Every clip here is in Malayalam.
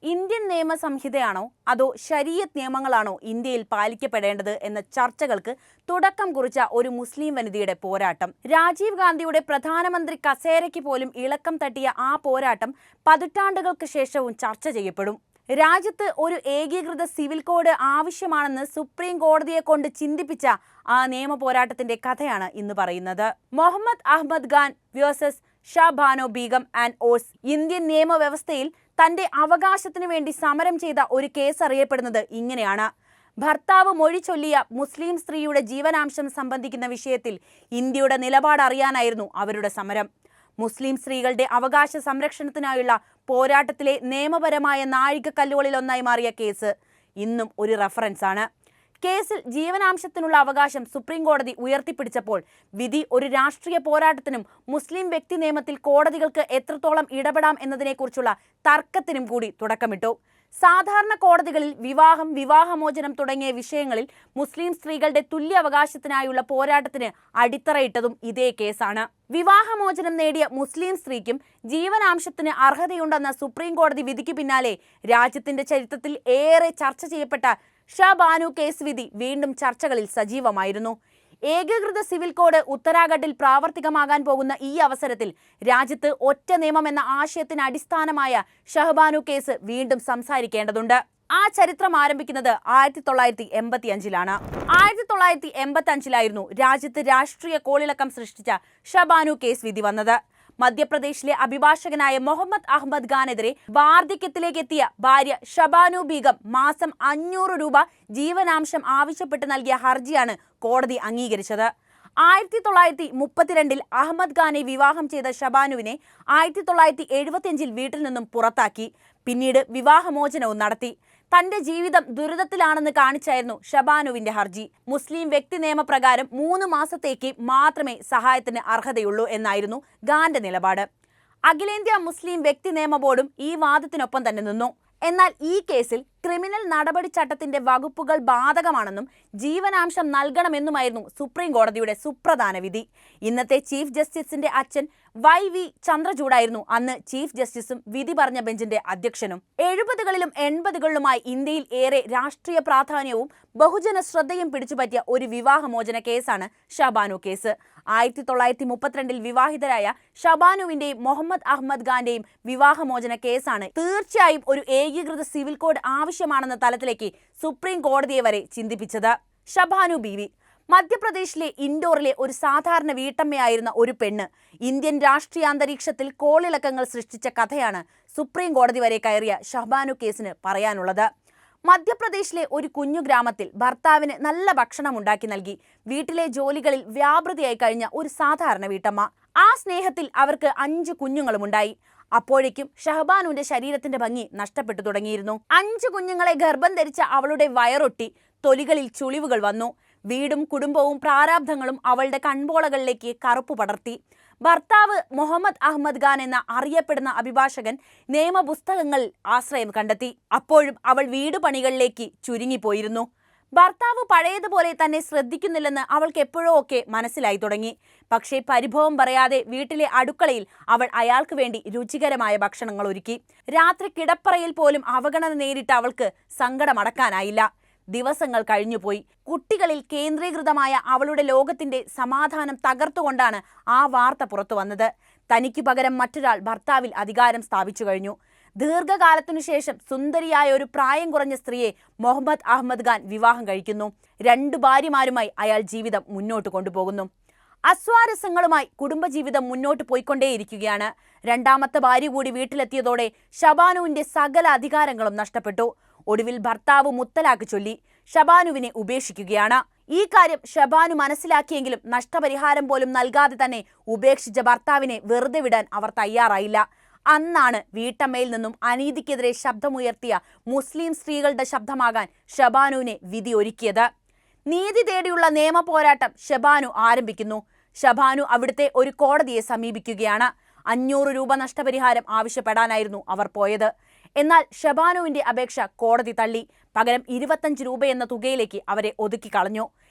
ഇന്ത്യൻ നിയമ സംഹിതയാണോ അതോ ശരീഅത്ത് നിയമങ്ങളാണോ ഇന്ത്യയിൽ പാലിക്കപ്പെടേണ്ടത് എന്ന ചർച്ചകൾക്ക് തുടക്കം കുറിച്ച ഒരു മുസ്ലിം വനിതയുടെ പോരാട്ടം. രാജീവ് ഗാന്ധിയുടെ പ്രധാനമന്ത്രി കസേരയ്ക്ക് പോലും ഇളക്കം തട്ടിയ ആ പോരാട്ടം പതിറ്റാണ്ടുകൾക്ക് ശേഷവും ചർച്ച ചെയ്യപ്പെടും. രാജ്യത്ത് ഒരു ഏകീകൃത സിവിൽ കോഡ് ആവശ്യമാണെന്ന് സുപ്രീം കോടതിയെ കൊണ്ട് ചിന്തിപ്പിച്ച ആ നിയമ പോരാട്ടത്തിന്റെ കഥയാണ് ഇന്ന് പറയുന്നത്. Muhammad Ahmad Khan versus Shah Bano Begum and ors. Indian നിയമവ്യവസ്ഥയിൽ തന്റെ അവകാശത്തിനു വേണ്ടി സമരം ചെയ്ത ഒരു കേസ് അറിയപ്പെടുന്നത് ഇങ്ങനെയാണ്. ഭർത്താവ് മൊഴി ചൊല്ലിയ മുസ്ലിം സ്ത്രീയുടെ ജീവനാംശം സംബന്ധിക്കുന്ന വിഷയത്തിൽ ഇന്ത്യയുടെ നിലപാട് അറിയാനായിരുന്നു അവരുടെ സമരം. മുസ്ലിം സ്ത്രീകളുടെ അവകാശ സംരക്ഷണത്തിനായുള്ള പോരാട്ടത്തിലെ നിയമപരമായ നാഴികക്കല്ലുകളിലൊന്നായി മാറിയ കേസ് ഇന്നും ഒരു റഫറൻസ് ആണ്. കേസിൽ ജീവനാംശത്തിനുള്ള അവകാശം സുപ്രീം കോടതി ഉയർത്തിപ്പിടിച്ചപ്പോൾ വിധി ഒരു രാഷ്ട്രീയ പോരാട്ടത്തിനും മുസ്ലിം വ്യക്തി നിയമത്തിൽ കോടതികൾക്ക് എത്രത്തോളം ഇടപെടാം എന്നതിനെക്കുറിച്ചുള്ള തർക്കത്തിനും കൂടി തുടക്കമിട്ടു. സാധാരണ കോടതികളിൽ വിവാഹം, വിവാഹമോചനം തുടങ്ങിയ വിഷയങ്ങളിൽ മുസ്ലിം സ്ത്രീകളുടെ തുല്യ അവകാശത്തിനായുള്ള പോരാട്ടത്തിന് അടിത്തറയിട്ടതും ഇതേ കേസാണ്. വിവാഹമോചനം നേടിയ മുസ്ലിം സ്ത്രീക്കും ജീവനാംശത്തിന് അർഹതയുണ്ടെന്ന സുപ്രീം കോടതി വിധിക്ക് പിന്നാലെ രാജ്യത്തിന്റെ ചരിത്രത്തിൽ ഏറെ ചർച്ച ചെയ്യപ്പെട്ട ഷഹബാനോ കേസ് വിധി വീണ്ടും ചർച്ചകളിൽ സജീവമായിരുന്നു. ഏകീകൃത സിവിൽ കോഡ് ഉത്തരാഖണ്ഡിൽ പ്രാവർത്തികമാകാൻ പോകുന്ന ഈ അവസരത്തിൽ രാജ്യത്ത് ഒറ്റ നിയമം എന്ന ആശയത്തിന് അടിസ്ഥാനമായ ഷഹബാനോ കേസ് വീണ്ടും സംസാരിക്കേണ്ടതുണ്ട്. ആ ചരിത്രം ആരംഭിക്കുന്നത് 1985-ലാണ്. 1985-ലായിരുന്നു രാജ്യത്ത് രാഷ്ട്രീയ കോളിളക്കം സൃഷ്ടിച്ച ഷഹബാനോ കേസ് വിധി വന്നത്. മധ്യപ്രദേശിലെ അഭിഭാഷകനായ മുഹമ്മദ് അഹമ്മദ് ഖാനെതിരെ വാർദ്ധക്യത്തിലേക്ക് എത്തിയ ഭാര്യ ഷഹബാനോ ബീഗം മാസം 500 രൂപ ജീവനാംശം ആവശ്യപ്പെട്ട് നൽകിയ ഹർജിയാണ് കോടതി അംഗീകരിച്ചത്. 1932-ൽ അഹമ്മദ് ഖാനെ വിവാഹം ചെയ്ത ഷഹബാനുവിനെ 1975-ൽ വീട്ടിൽ നിന്നും പുറത്താക്കി. പിന്നീട് വിവാഹമോചനവും നടത്തി. തന്റെ ജീവിതം ദുരിതത്തിലാണെന്ന് കാണിച്ചായിരുന്നു ഷഹബാനുവിന്റെ ഹർജി. മുസ്ലിം വ്യക്തി നിയമപ്രകാരം 3 മാസത്തേക്ക് മാത്രമേ സഹായത്തിന് അർഹതയുള്ളൂ എന്നായിരുന്നു ഖാന്റെ നിലപാട്. അഖിലേന്ത്യാ മുസ്ലിം വ്യക്തി നിയമ ബോർഡും ഈ വാദത്തിനൊപ്പം തന്നെ നിന്നു. എന്നാൽ ഈ കേസിൽ ക്രിമിനൽ നടപടി ചട്ടത്തിന്റെ വകുപ്പുകൾ ബാധകമാണെന്നും ജീവനാംശം നൽകണമെന്നുമായിരുന്നു സുപ്രീം കോടതിയുടെ സുപ്രധാന വിധി. ഇന്നത്തെ ചീഫ് ജസ്റ്റിസിന്റെ അച്ഛൻ YV ചന്ദ്രചൂഡായിരുന്നു അന്ന് ചീഫ് ജസ്റ്റിസും വിധി പറഞ്ഞ ബെഞ്ചിന്റെ അധ്യക്ഷനും. 70കളിലും 80കളിലുമായി ഇന്ത്യയിൽ ഏറെ രാഷ്ട്രീയ പ്രാധാന്യവും ബഹുജന ശ്രദ്ധയും പിടിച്ചുപറ്റിയ ഒരു വിവാഹമോചന കേസാണ് ഷഹബാനോ കേസ്. 1932-ൽ വിവാഹിതരായ ഷഹബാനുവിന്റെയും മുഹമ്മദ് അഹമ്മദ് ഖാന്റെയും വിവാഹമോചന കേസാണ് തീർച്ചയായും ഒരു ഏകീകൃത സിവിൽ കോഡ് ആവശ്യമാണെന്ന തലത്തിലേക്ക് സുപ്രീം കോടതിയെ വരെ ചിന്തിപ്പിച്ചത്. ഷഹബാനോ ബീവി മധ്യപ്രദേശിലെ ഇൻഡോറിലെ ഒരു സാധാരണ വീട്ടമ്മയായിരുന്ന ഒരു പെണ്ണ് ഇന്ത്യൻ രാഷ്ട്രീയാന്തരീക്ഷത്തിൽ കോളിളക്കങ്ങൾ സൃഷ്ടിച്ച കഥയാണ് സുപ്രീം കോടതി വരെ കയറിയ ഷഹബാനോ കേസിന് പറയാനുള്ളത്. മധ്യപ്രദേശിലെ ഒരു കുഞ്ഞു ഗ്രാമത്തിൽ ഭർത്താവിന് നല്ല ഭക്ഷണം ഉണ്ടാക്കി നൽകി വീട്ടിലെ ജോലികളിൽ വ്യാപൃതിയായി കഴിഞ്ഞ ഒരു സാധാരണ വീട്ടമ്മ. ആ സ്നേഹത്തിൽ അവർക്ക് 5 കുഞ്ഞുങ്ങളുമുണ്ടായി. അപ്പോഴേക്കും ഷഹബാനുവിന്റെ ശരീരത്തിന്റെ ഭംഗി നഷ്ടപ്പെട്ടു തുടങ്ങിയിരുന്നു. 5 കുഞ്ഞുങ്ങളെ ഗർഭം ധരിച്ച അവളുടെ വയറൊട്ടി, തൊലികളിൽ ചുളിവുകൾ വന്നു. വീടും കുടുംബവും പ്രാരാബ്ധങ്ങളും അവളുടെ കൺപോളകളിലേക്ക് കറുപ്പ് പടർത്തി. ഭർത്താവ് മുഹമ്മദ് അഹമ്മദ് ഖാൻ എന്ന അറിയപ്പെടുന്ന അഭിഭാഷകൻ നിയമപുസ്തകങ്ങളിൽ ആശ്രയം കണ്ടെത്തി. അപ്പോഴും അവൾ വീട് പണികളിലേക്ക് ചുരുങ്ങിപ്പോയിരുന്നു. ഭർത്താവ് പഴയതുപോലെ തന്നെ ശ്രദ്ധിക്കുന്നില്ലെന്ന് അവൾക്ക് എപ്പോഴോ ഒക്കെ മനസ്സിലായി തുടങ്ങി. പക്ഷേ പരിഭവം പറയാതെ വീട്ടിലെ അടുക്കളയിൽ അവൾ അയാൾക്ക് വേണ്ടി രുചികരമായ ഭക്ഷണങ്ങൾ ഒരുക്കി. രാത്രി കിടപ്പറയിൽ പോലും അവഗണന നേരിട്ട അവൾക്ക് സങ്കടമടക്കാനായില്ല. ദിവസങ്ങൾ കഴിഞ്ഞുപോയി. കുട്ടികളിൽ കേന്ദ്രീകൃതമായ അവളുടെ ലോകത്തിന്റെ സമാധാനം തകർത്തുകൊണ്ടാണ് ആ വാർത്ത പുറത്തു വന്നത്. തനിക്ക് പകരം മറ്റൊരാൾ ഭർത്താവിൽ അധികാരം സ്ഥാപിച്ചു കഴിഞ്ഞു. ദീർഘകാലത്തിനു ശേഷം സുന്ദരിയായ ഒരു പ്രായം കുറഞ്ഞ സ്ത്രീയെ മുഹമ്മദ് അഹമ്മദ് ഖാൻ വിവാഹം കഴിക്കുന്നു. 2 ഭാര്യമാരുമായി അയാൾ ജീവിതം മുന്നോട്ട് കൊണ്ടുപോകുന്നു. അസ്വാരസ്യങ്ങളുമായി കുടുംബജീവിതം മുന്നോട്ട് പോയിക്കൊണ്ടേയിരിക്കുകയാണ്. 2ാമത്തെ ഭാര്യ കൂടി വീട്ടിലെത്തിയതോടെ ഷഹബാനുവിന്റെ സകല അധികാരങ്ങളും നഷ്ടപ്പെട്ടു. ഒടുവിൽ ഭർത്താവ് മുത്തലാഖ് ചൊല്ലി ഷഹബാനുവിനെ ഉപേക്ഷിക്കുകയാണ്. ഈ കാര്യം ഷഹബാനു മനസ്സിലാക്കിയെങ്കിലും നഷ്ടപരിഹാരം പോലും നൽകാതെ തന്നെ ഉപേക്ഷിച്ച ഭർത്താവിനെ വെറുതെ വിടാൻ അവർ തയ്യാറായില്ല. അന്നാണ് വീട്ടമ്മയിൽ നിന്നും അനീതിക്കെതിരെ ശബ്ദമുയർത്തിയ മുസ്ലിം സ്ത്രീകളുടെ ശബ്ദമാകാൻ ഷഹബാനുവിനെ വിധി ഒരുക്കിയത്. നീതി തേടിയുള്ള നിയമ പോരാട്ടം ഷഹബാനു ആരംഭിക്കുന്നു. ഷഹബാനു അവിടുത്തെ ഒരു കോടതിയെ സമീപിക്കുകയാണ്. 500 രൂപ നഷ്ടപരിഹാരം ആവശ്യപ്പെടാനായിരുന്നു അവർ പോയത്. എന്നാൽ ഷഹബാനുവിന്റെ അപേക്ഷ കോടതി തള്ളി. പകരം 25 രൂപയെന്ന തുകയിലേക്ക് അവരെ ഒതുക്കി കളഞ്ഞു.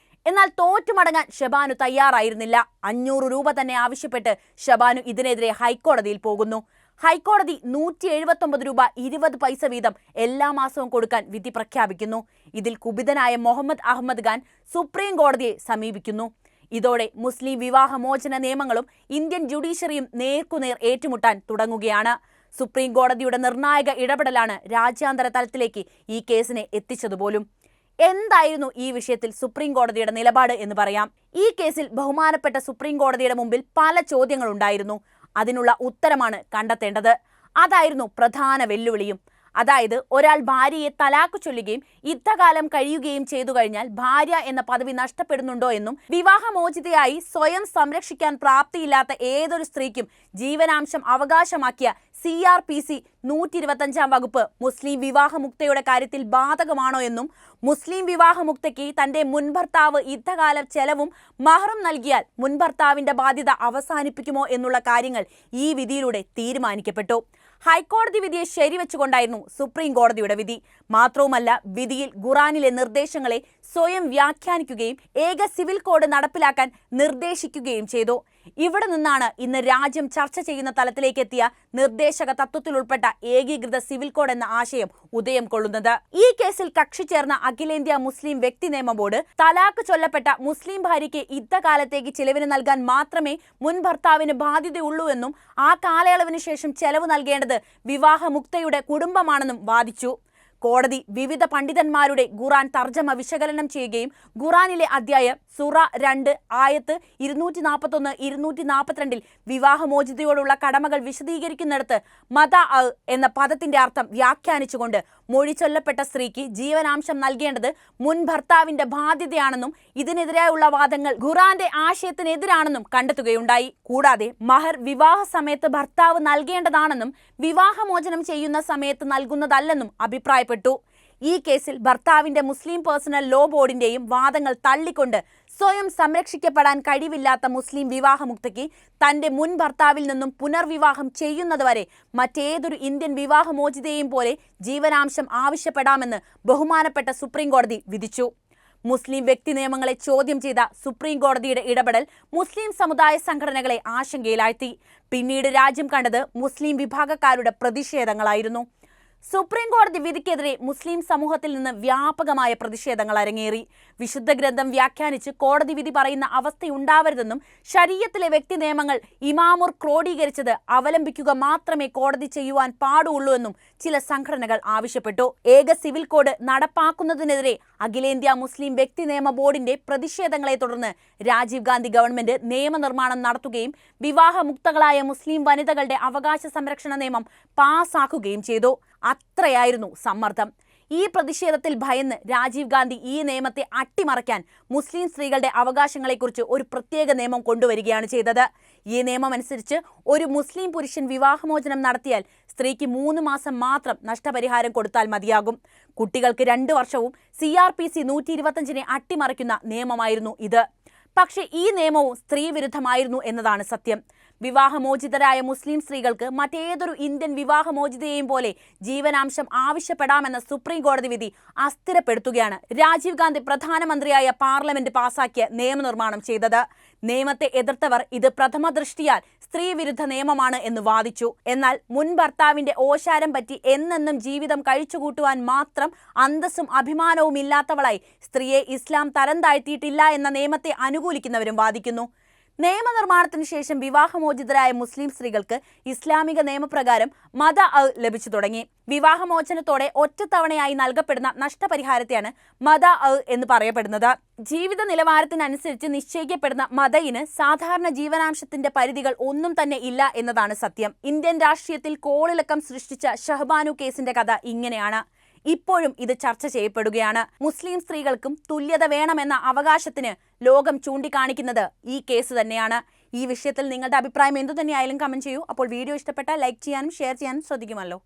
എന്നാൽ തോറ്റുമടങ്ങാൻ ഷഹബാനു തയ്യാറായിരുന്നില്ല. 500 രൂപ തന്നെ ആവശ്യപ്പെട്ട് ഷഹബാനു ഇതിനെതിരെ ഹൈക്കോടതിയിൽ പോകുന്നു. ഹൈക്കോടതി 179 രൂപ 20 പൈസ വീതം എല്ലാ മാസവും കൊടുക്കാൻ വിധി പ്രഖ്യാപിക്കുന്നു. ഇതിൽ കുപിതനായ മുഹമ്മദ് അഹമ്മദ് ഖാൻ സുപ്രീം കോടതിയെ സമീപിക്കുന്നു. ഇതോടെ മുസ്ലിം വിവാഹമോചന നിയമങ്ങളും ഇന്ത്യൻ ജുഡീഷ്യറിയും നേർക്കുനേർ ഏറ്റുമുട്ടാൻ തുടങ്ങുകയാണ്. സുപ്രീം കോടതിയുടെ നിർണായക ഇടപെടലാണ് രാജ്യാന്തര തലത്തിലേക്ക് ഈ കേസിനെ എത്തിച്ചതുപോലും. എന്തായിരുന്നു ഈ വിഷയത്തിൽ സുപ്രീം കോടതിയുടെ നിലപാട് എന്ന് പറയാം. ഈ കേസിൽ ബഹുമാനപ്പെട്ട സുപ്രീം കോടതിയുടെ മുമ്പിൽ പല ചോദ്യങ്ങളുണ്ടായിരുന്നു. അതിനുള്ള ഉത്തരമാണ് കണ്ടെത്തേണ്ടത്. അതായിരുന്നു പ്രധാന വെല്ലുവിളിയും. അതായത്, ഒരാൾ ഭാര്യയെ തലാക്ക് ചൊല്ലുകയും യുദ്ധകാലം കഴിയുകയും ചെയ്തു കഴിഞ്ഞാൽ ഭാര്യ എന്ന പദവി നഷ്ടപ്പെടുന്നുണ്ടോ എന്നും വിവാഹമോചിതയായി സ്വയം സംരക്ഷിക്കാൻ പ്രാപ്തിയില്ലാത്ത ഏതൊരു സ്ത്രീക്കും ജീവനാംശം അവകാശമാക്കിയ CRPC 125 വകുപ്പ് മുസ്ലിം വിവാഹമുക്തയുടെ കാര്യത്തിൽ ബാധകമാണോ എന്നും മുസ്ലിം വിവാഹമുക്തയ്ക്ക് തന്റെ മുൻഭർത്താവ് യുദ്ധകാല ചെലവും മഹറും നൽകിയാൽ മുൻഭർത്താവിന്റെ ബാധ്യത അവസാനിപ്പിക്കുമോ എന്നുള്ള കാര്യങ്ങൾ ഈ വിധിയിലൂടെ തീരുമാനിക്കപ്പെട്ടു. ഹൈക്കോടതി വിധിയെ ശരിവെച്ചുകൊണ്ടായിരുന്നു സുപ്രീം കോടതിയുടെ വിധി. മാത്രവുമല്ല, വിധിയിൽ ഖുറാനിലെ നിർദ്ദേശങ്ങളെ സ്വയം വ്യാഖ്യാനിക്കുകയും ഏക സിവിൽ കോഡ് നടപ്പിലാക്കാൻ നിർദ്ദേശിക്കുകയും ചെയ്തു. ഇവിടെ നിന്നാണ് ഇന്ന് രാജ്യം ചർച്ച ചെയ്യുന്ന തലത്തിലേക്ക് എത്തിയ നിർദ്ദേശക തത്വത്തിൽ ഉൾപ്പെട്ട ഏകീകൃത സിവിൽ കോഡ് എന്ന ആശയം ഉദയം കൊള്ളുന്നത്. ഈ കേസിൽ കക്ഷി ചേർന്ന അഖിലേന്ത്യാ മുസ്ലിം വ്യക്തി നിയമ ബോർഡ് തലാക്ക് ചൊല്ലപ്പെട്ട മുസ്ലിം ഭാര്യയ്ക്ക് യുദ്ധകാലത്തേക്ക് ചെലവിന് നൽകാൻ മാത്രമേ മുൻ ഭർത്താവിന് ബാധ്യതയുള്ളൂ എന്നും ആ കാലയളവിന് ശേഷം ചെലവ് നൽകേണ്ടത് വിവാഹമുക്തയുടെ കുടുംബമാണെന്നും വാദിച്ചു. കോടതി വിവിധ പണ്ഡിതന്മാരുടെ ഖുറാൻ തർജ്ജമ വിശകലനം ചെയ്യുകയും ഖുറാനിലെ അധ്യായം സൂറ 2 ആയത്ത് 241, 242 വിവാഹമോചിതയോടുള്ള കടമകൾ വിശദീകരിക്കുന്നിടത്ത് മത എന്ന പദത്തിന്റെ അർത്ഥം വ്യാഖ്യാനിച്ചുകൊണ്ട് മൊഴി ചൊല്ലപ്പെട്ട സ്ത്രീക്ക് ജീവനാംശം നൽകേണ്ടത് മുൻ ഭർത്താവിന്റെ ബാധ്യതയാണെന്നും ഇതിനെതിരായുള്ള വാദങ്ങൾ ഖുറാന്റെ ആശയത്തിനെതിരാണെന്നും കണ്ടെത്തുകയുണ്ടായി. കൂടാതെ മഹർ വിവാഹ സമയത്ത് ഭർത്താവ് നൽകേണ്ടതാണെന്നും വിവാഹമോചനം ചെയ്യുന്ന സമയത്ത് നൽകുന്നതല്ലെന്നും അഭിപ്രായപ്പെട്ടു. ഈ കേസിൽ ഭർത്താവിന്റെ മുസ്ലിം പേഴ്സണൽ ലോ ബോർഡിന്റെയും വാദങ്ങൾ തള്ളിക്കൊണ്ട് സ്വയം സംരക്ഷിക്കപ്പെടാൻ കഴിവില്ലാത്ത മുസ്ലിം വിവാഹമുക്തയ്ക്ക് തന്റെ മുൻ ഭർത്താവിൽ നിന്നും പുനർവിവാഹം ചെയ്യുന്നതുവരെ മറ്റേതൊരു ഇന്ത്യൻ വിവാഹമോചിതയെയും പോലെ ജീവനാംശം ആവശ്യപ്പെടാമെന്ന് ബഹുമാനപ്പെട്ട സുപ്രീം കോടതി വിധിച്ചു. മുസ്ലിം വ്യക്തി നിയമങ്ങളെ ചോദ്യം ചെയ്ത സുപ്രീം കോടതിയുടെ ഇടപെടൽ മുസ്ലിം സമുദായ സംഘടനകളെ ആശങ്കയിലാഴ്ത്തി. പിന്നീട് രാജ്യം കണ്ടത് മുസ്ലിം വിഭാഗക്കാരുടെ പ്രതിഷേധങ്ങളായിരുന്നു. സുപ്രീം കോടതി വിധിക്കെതിരെ മുസ്ലിം സമൂഹത്തിൽ നിന്ന് വ്യാപകമായ പ്രതിഷേധങ്ങൾ അരങ്ങേറി. വിശുദ്ധ ഗ്രന്ഥം വ്യാഖ്യാനിച്ച് കോടതി വിധി പറയുന്ന അവസ്ഥയുണ്ടാവരുതെന്നും ശരീഅത്തിലെ വ്യക്തി നിയമങ്ങൾ ഇമാമുർ ക്രോഡീകരിച്ചത് അവലംബിക്കുക മാത്രമേ കോടതി ചെയ്യുവാൻ പാടുള്ളൂ എന്നും ചില സംഘടനകൾ ആവശ്യപ്പെട്ടു. ഏക സിവിൽ കോഡ് നടപ്പാക്കുന്നതിനെതിരെ അഖിലേന്ത്യാ മുസ്ലിം വ്യക്തി നിയമ ബോർഡിന്റെ പ്രതിഷേധങ്ങളെ തുടർന്ന് രാജീവ് ഗാന്ധി ഗവൺമെന്റ് നിയമനിർമ്മാണം നടത്തുകയും വിവാഹമുക്തകളായ മുസ്ലിം വനിതകളുടെ അവകാശ സംരക്ഷണ നിയമം പാസാക്കുകയും ചെയ്തു. അത്രയായിരുന്നു സമ്മർദ്ദം. ഈ പ്രതിഷേധത്തിൽ ഭയന്ന് രാജീവ് ഗാന്ധി ഈ നിയമത്തെ അട്ടിമറിക്കാൻ മുസ്ലിം സ്ത്രീകളുടെ അവകാശങ്ങളെക്കുറിച്ച് ഒരു പ്രത്യേക നിയമം കൊണ്ടുവരികയാണ് ചെയ്തത്. ഈ നിയമം അനുസരിച്ച് ഒരു മുസ്ലിം പുരുഷൻ വിവാഹമോചനം നടത്തിയാൽ സ്ത്രീക്ക് 3 മാസം മാത്രം നഷ്ടപരിഹാരം കൊടുത്താൽ മതിയാകും. കുട്ടികൾക്ക് 2 വർഷവും CRPC 125 അട്ടിമറിക്കുന്ന നിയമമായിരുന്നു ഇത്. പക്ഷേ ഈ നിയമവും സ്ത്രീവിരുദ്ധമായിരുന്നു എന്നതാണ് സത്യം. വിവാഹമോചിതരായ മുസ്ലിം സ്ത്രീകൾക്ക് മറ്റേതൊരു ഇന്ത്യൻ വിവാഹമോചിതയെയും പോലെ ജീവനാംശം ആവശ്യപ്പെടാമെന്ന സുപ്രീം കോടതി വിധി അസ്ഥിരപ്പെടുത്തുകയാണ് രാജീവ് ഗാന്ധി പ്രധാനമന്ത്രിയായ പാർലമെന്റ് പാസാക്കിയ നിയമനിർമ്മാണം ചെയ്തത്. നിയമത്തെ എതിർത്തവർ ഇത് പ്രഥമ ദൃഷ്ടിയാൽ സ്ത്രീവിരുദ്ധ നിയമമാണ് എന്ന് വാദിച്ചു. എന്നാൽ മുൻ ഭർത്താവിന്റെ ഓശാരം പറ്റി എന്നെന്നും ജീവിതം കഴിച്ചുകൂട്ടുവാൻ മാത്രം അന്തസ്സും അഭിമാനവും ഇല്ലാത്തവളായി സ്ത്രീയെ ഇസ്ലാം തരം താഴ്ത്തിയിട്ടില്ല എന്ന നിയമത്തെ അനുകൂലിക്കുന്നവരും വാദിക്കുന്നു. നിയമനിർമ്മാണത്തിന് ശേഷം വിവാഹമോചിതരായ മുസ്ലിം സ്ത്രീകൾക്ക് ഇസ്ലാമിക നിയമപ്രകാരം മത ലഭിച്ചു തുടങ്ങി. വിവാഹമോചനത്തോടെ ഒറ്റത്തവണയായി നൽകപ്പെടുന്ന നഷ്ടപരിഹാരത്തെയാണ് മത എന്ന് പറയപ്പെടുന്നത്. ജീവിത നിലവാരത്തിനനുസരിച്ച് നിശ്ചയിക്കപ്പെടുന്ന മതയിന് സാധാരണ ജീവനാംശത്തിന്റെ പരിധികൾ ഒന്നും തന്നെ ഇല്ല എന്നതാണ് സത്യം. ഇന്ത്യൻ രാഷ്ട്രീയത്തിൽ കോളിളക്കം സൃഷ്ടിച്ച ഷഹബാനു കേസിന്റെ കഥ ഇങ്ങനെയാണ്. ഇപ്പോഴും ഇത് ചർച്ച ചെയ്യപ്പെടുകയാണ്. മുസ്ലിം സ്ത്രീകൾക്കും തുല്യത വേണമെന്ന അവകാശത്തിന് ലോകം ചൂണ്ടിക്കാണിക്കുന്നത് ഈ കേസ് തന്നെയാണ്. ഈ വിഷയത്തിൽ നിങ്ങളുടെ അഭിപ്രായം എന്തു തന്നെയായാലും കമന്റ് ചെയ്യൂ. അപ്പോൾ വീഡിയോ ഇഷ്ടപ്പെട്ടാൽ ലൈക്ക് ചെയ്യാനും ഷെയർ ചെയ്യാനും ശ്രദ്ധിക്കുമല്ലോ.